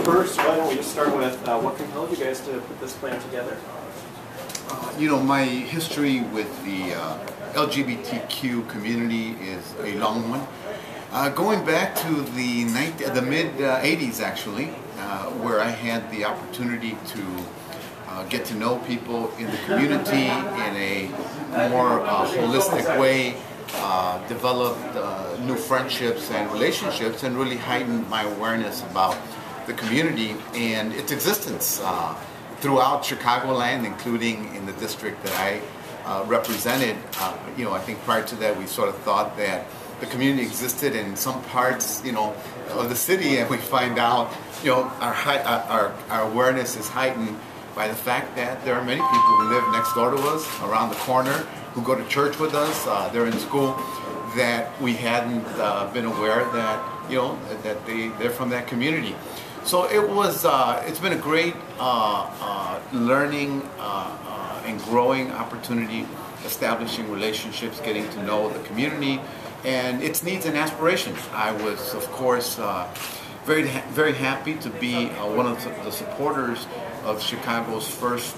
first, why don't we just start with what compelled you guys to put this plan together? You know, my history with the LGBTQ community is a long one. Going back to the mid-80s, actually, where I had the opportunity to get to know people in the community in a more holistic way, developed new friendships and relationships, and really heightened my awareness about the community and its existence throughout Chicagoland, including in the district that I represented. You know, I think prior to that we sort of thought that the community existed in some parts, you know, of the city, and we find out, you know, our awareness is heightened by the fact that there are many people who live next door to us, around the corner, who go to church with us, they're in school, that we hadn't been aware that, you know, that they're from that community. So it was, it's been a great learning and growing opportunity, establishing relationships, getting to know the community and its needs and aspirations. I was, of course, very happy to be one of the supporters of Chicago's first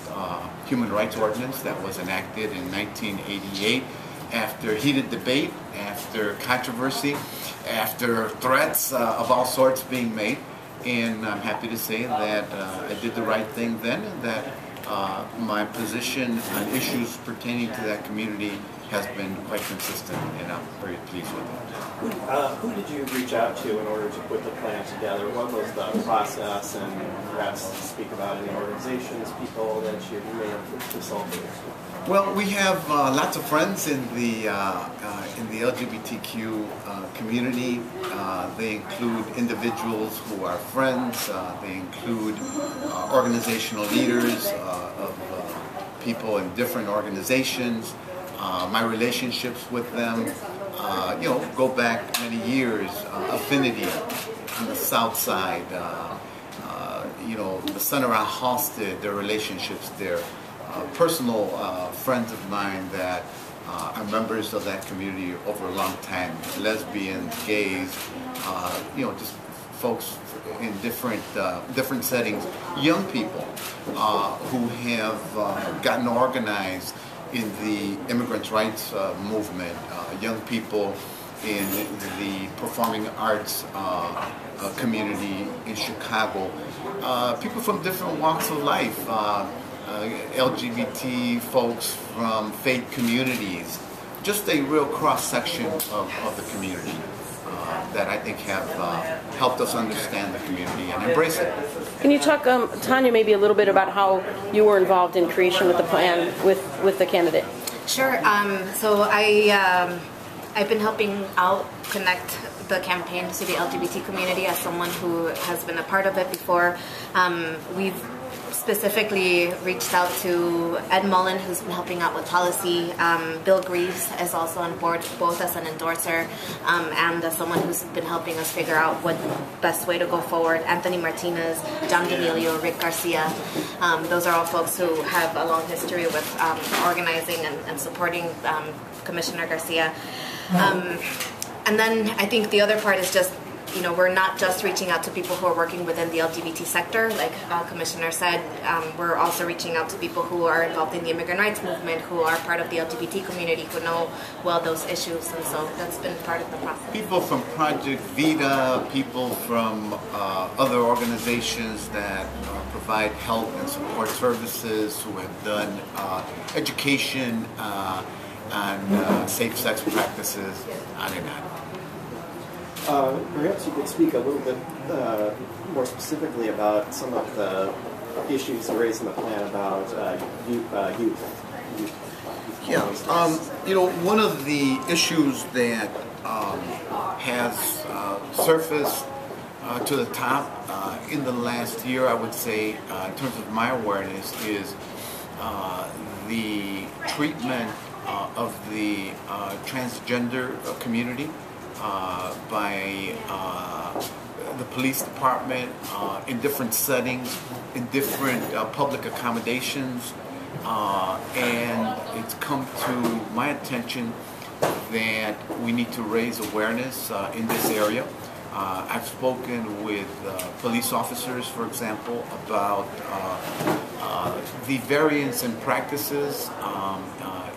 human rights ordinance that was enacted in 1988 after heated debate, after controversy, after threats of all sorts being made. And I'm happy to say that I did the right thing then, and that my position on issues pertaining to that community has been quite consistent, and I'm very pleased with it. Who did you reach out to in order to put the plan together? What was the process, and perhaps speak about any organizations, people that you may have consulted? Well, we have lots of friends in the LGBTQ community. They include individuals who are friends. They include organizational leaders of people in different organizations. My relationships with them, you know, go back many years. Affinity on the South Side, you know, the Center on Halsted, their relationships there. Personal friends of mine that are members of that community over a long time, lesbians, gays, you know, just folks in different settings, young people who have gotten organized in the immigrants' rights movement, young people in the performing arts community in Chicago, people from different walks of life, LGBT folks from faith communities, just a real cross-section of the community that I think have helped us understand the community and embrace it. Can you talk, Tanya, maybe a little bit about how you were involved in creation with the plan with the candidate? Sure. So I've been helping out connect the campaign to the LGBT community as someone who has been a part of it before. We've specifically reached out to Ed Mullen, who's been helping out with policy. Bill Greaves is also on board, both as an endorser and as someone who's been helping us figure out what best way to go forward. Anthony Martinez, John D'Amelio, Rick Garcia. Those are all folks who have a long history with organizing and supporting Commissioner Garcia. And then I think the other part is just, you know, we're not just reaching out to people who are working within the LGBT sector, like Commissioner said. We're also reaching out to people who are involved in the immigrant rights movement, who are part of the LGBT community, who know well those issues, and so that's been part of the process. People from Project Vita, people from other organizations that provide health and support services, who have done education on safe sex practices, on and on. Perhaps you could speak a little bit more specifically about some of the issues raised in the plan about youth. Yeah, you know, one of the issues that has surfaced to the top in the last year, I would say, in terms of my awareness, is the treatment of the transgender community by the police department in different settings, in different public accommodations, and it's come to my attention that we need to raise awareness in this area. I've spoken with police officers, for example, about the variance in practices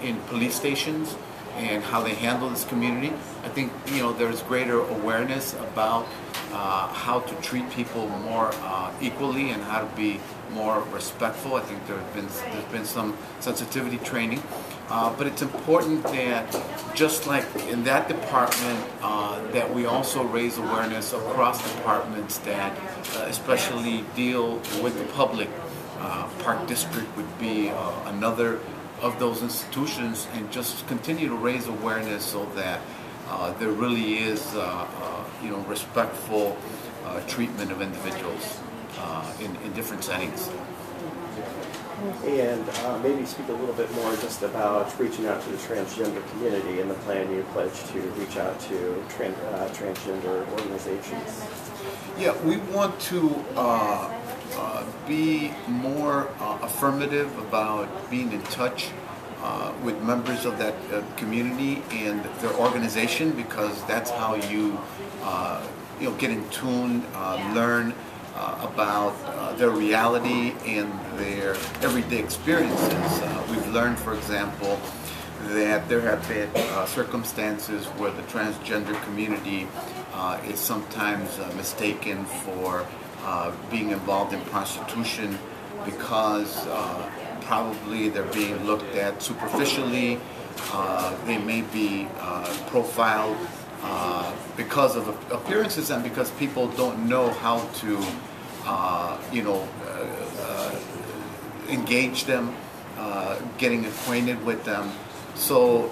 in police stations and how they handle this community. I think there's greater awareness about how to treat people more equally and how to be more respectful. I think there's been some sensitivity training, but it's important that just like in that department, that we also raise awareness across departments that especially deal with the public. Park District would be another of those institutions, and just continue to raise awareness so that there really is respectful treatment of individuals in different settings. And maybe speak a little bit more just about reaching out to the transgender community and the plan you pledged to reach out to transgender organizations. Yeah, we want to be more affirmative about being in touch with members of that community and their organization, because that's how you get in tune, learn about their reality and their everyday experiences. We've learned, for example, that there have been circumstances where the transgender community is sometimes mistaken for being involved in prostitution because probably they're being looked at superficially. They may be profiled because of appearances and because people don't know how to engage them, getting acquainted with them. So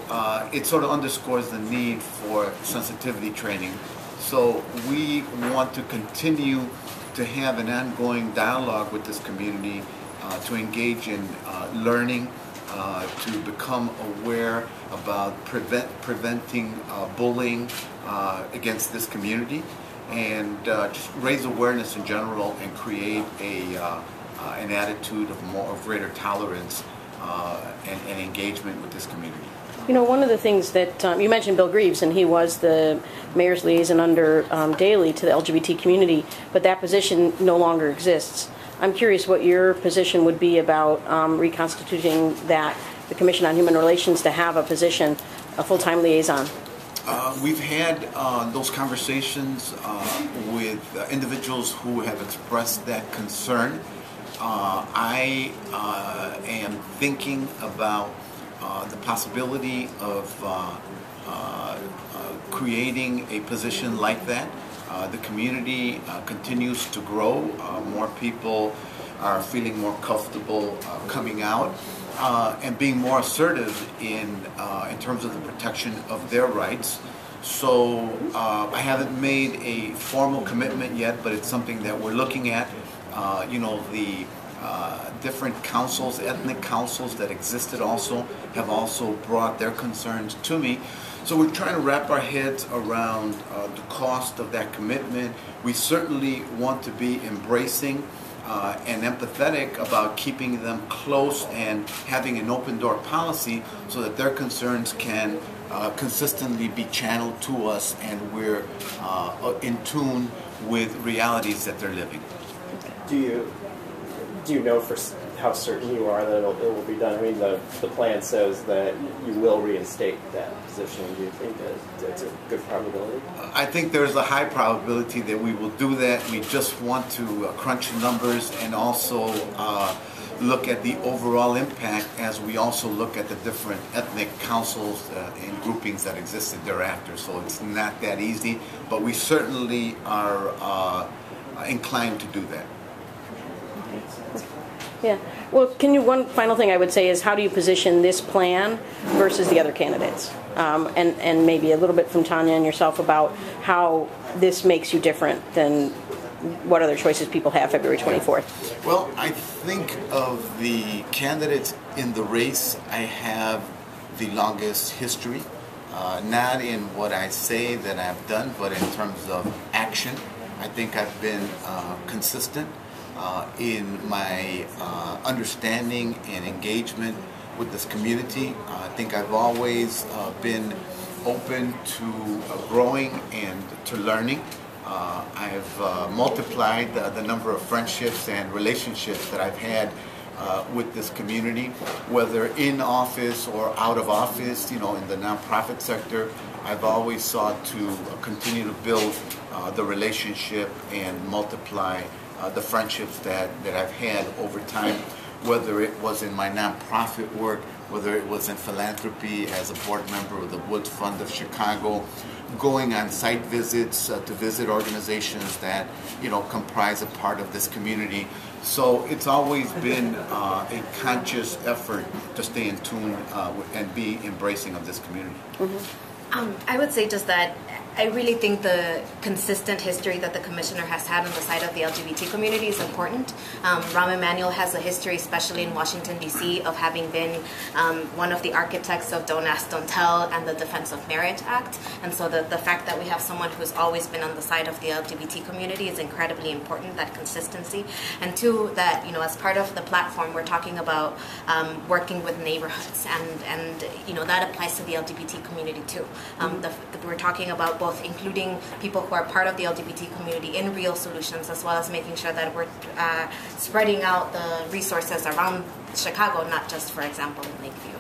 it sort of underscores the need for sensitivity training. So we want to continue to have an ongoing dialogue with this community, to engage in learning, to become aware about preventing bullying against this community, and just raise awareness in general and create an attitude of greater tolerance and engagement with this community. One of the things that you mentioned Bill Greaves, and he was the mayor's liaison under Daley to the LGBT community, but that position no longer exists. I'm curious what your position would be about reconstituting the Commission on Human Relations to have a position, a full-time liaison. We've had those conversations with individuals who have expressed that concern. I am thinking about the possibility of creating a position like that. The community continues to grow. More people are feeling more comfortable coming out and being more assertive in terms of the protection of their rights. So I haven't made a formal commitment yet, but it's something that we're looking at. The different councils, ethnic councils that existed have also brought their concerns to me. So we're trying to wrap our heads around the cost of that commitment. We certainly want to be embracing and empathetic about keeping them close and having an open door policy so that their concerns can consistently be channeled to us, and we're in tune with realities that they're living. Do you know for how certain you are that it will be done? I mean, the plan says that you will reinstate that position. Do you think that it's a good probability? I think there's a high probability that we will do that. We just want to crunch the numbers and also look at the overall impact as we also look at the different ethnic councils and groupings that existed thereafter. So it's not that easy, but we certainly are inclined to do that. Yeah. Well, one final thing I would say is, how do you position this plan versus the other candidates? And maybe a little bit from Tanya and yourself about how this makes you different than what other choices people have February 24th. Well, I think of the candidates in the race, I have the longest history, not in what I say that I've done, but in terms of action. I think I've been consistent in my understanding and engagement with this community. I think I've always been open to growing and to learning. I've multiplied the number of friendships and relationships that I've had with this community, whether in office or out of office, in the nonprofit sector. I've always sought to continue to build the relationship and multiply the friendships that I've had over time, whether it was in my nonprofit work, whether it was in philanthropy as a board member of the Woods Fund of Chicago, going on site visits to visit organizations that comprise a part of this community. So it's always been a conscious effort to stay in tune and be embracing of this community. I would say just that I really think the consistent history that the commissioner has had on the side of the LGBT community is important. Rahm Emanuel has a history, especially in Washington, D.C., of having been one of the architects of Don't Ask, Don't Tell and the Defense of Marriage Act. And so the fact that we have someone who's always been on the side of the LGBT community is incredibly important, that consistency. And two, that, as part of the platform, we're talking about working with neighborhoods, and that applies to the LGBT community too. We're talking about both including people who are part of the LGBT community in real solutions, as well as making sure that we're spreading out the resources around Chicago, not just, for example, in Lakeview.